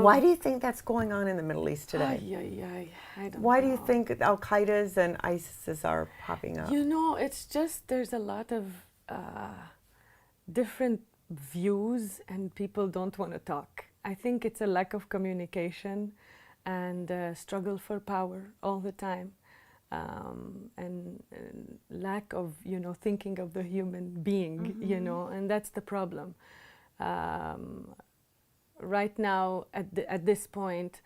Why do you think that's going on in the Middle East today? I don't Why know. do you think Al-Qaeda's and ISIS are popping up? You know, it's just there's a lot of different views and people don't want to talk. I think it's a lack of communication and struggle for power all the time. And lack of, you know, thinking of the human being, you know, and that's the problem. Right now, at this point,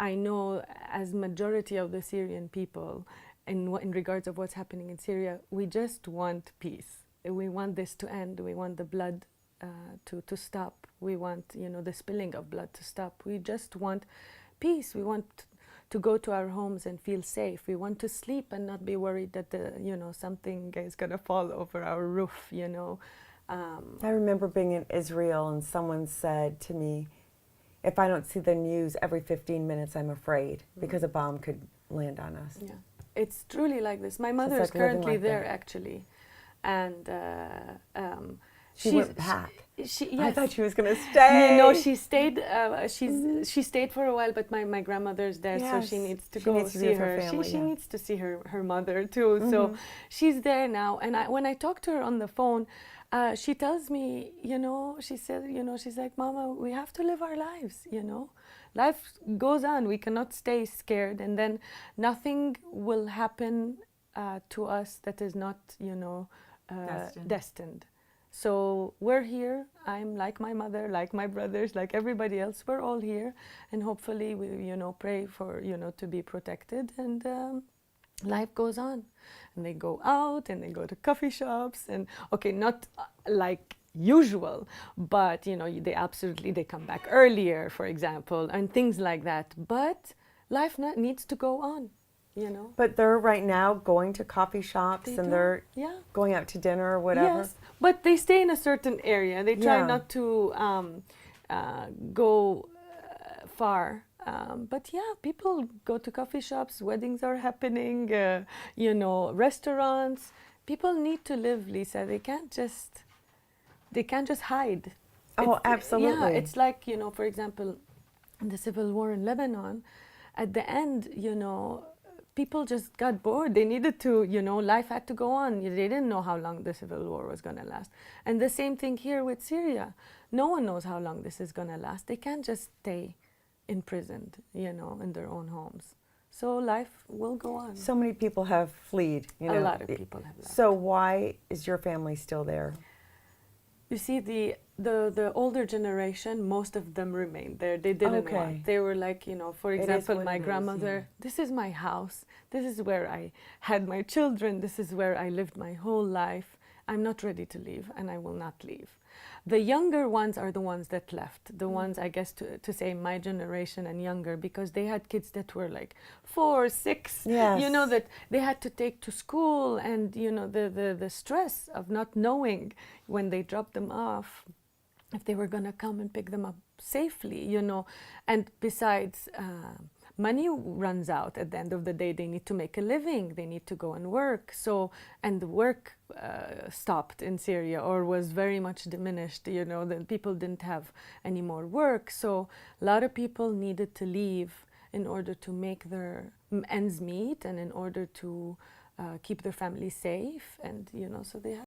I know as majority of the Syrian people, in regards of what's happening in Syria, we just want peace. We want this to end. We want the blood to stop. We want, you know, the spilling of blood to stop. We just want peace. We want to go to our homes and feel safe. We want to sleep and not be worried that you know, something is going to fall over our roof, you know. I remember being in Israel and someone said to me, if I don't see the news every 15 minutes, I'm afraid because a bomb could land on us. Yeah, it's truly like this. My mother is currently there, actually, and she went back. Yes. I thought she was going to stay. You know, she stayed. She stayed for a while, but my grandmother's there, so she needs to go see her. She needs to see her mother too. So she's there now, and when I talk to her on the phone, she tells me, you know, she said, you know, she's like, Mama, we have to live our lives, you know. Life goes on. We cannot stay scared, and then nothing will happen to us that is not, you know, destined. So we're here. I'm like my mother, like my brothers, like everybody else. We're all here, and hopefully we, you know, pray for, you know, to be protected, and life goes on. And they go out and they go to coffee shops, and okay, not like usual, but you know, they come back earlier, for example, and things like that. But life needs to go on. You know. But they're right now going to coffee shops they're going out to dinner or whatever. Yes, but they stay in a certain area. They try not to go far. But yeah, people go to coffee shops. Weddings are happening. You know, restaurants. People need to live, Lisa. They can't just hide. Oh, absolutely. Yeah, it's like, you know, for example, in the civil war in Lebanon, at the end, you know, people just got bored. They needed to, you know, life had to go on. They didn't know how long the civil war was going to last. And the same thing here with Syria. No one knows how long this is going to last. They can't just stay imprisoned, you know, in their own homes. So life will go on. So many people have fled, you know. A lot of people have left. So why is your family still there? You see, the older generation, most of them remained there. They didn't want. They were like, you know, for example, my grandmother, this is my house. This is where I had my children. This is where I lived my whole life. I'm not ready to leave, and I will not leave. The younger ones are the ones that left. The ones, I guess, to say my generation and younger, because they had kids that were like 4, 6, you know, that they had to take to school, and, you know, the stress of not knowing when they dropped them off, if they were going to come and pick them up safely, you know. And besides, money runs out at the end of the day. They need to make a living. They need to go and work. So, and the work stopped in Syria, or was very much diminished. You know, the people didn't have any more work. So a lot of people needed to leave in order to make their ends meet, and in order to keep their family safe. And, you know, so they had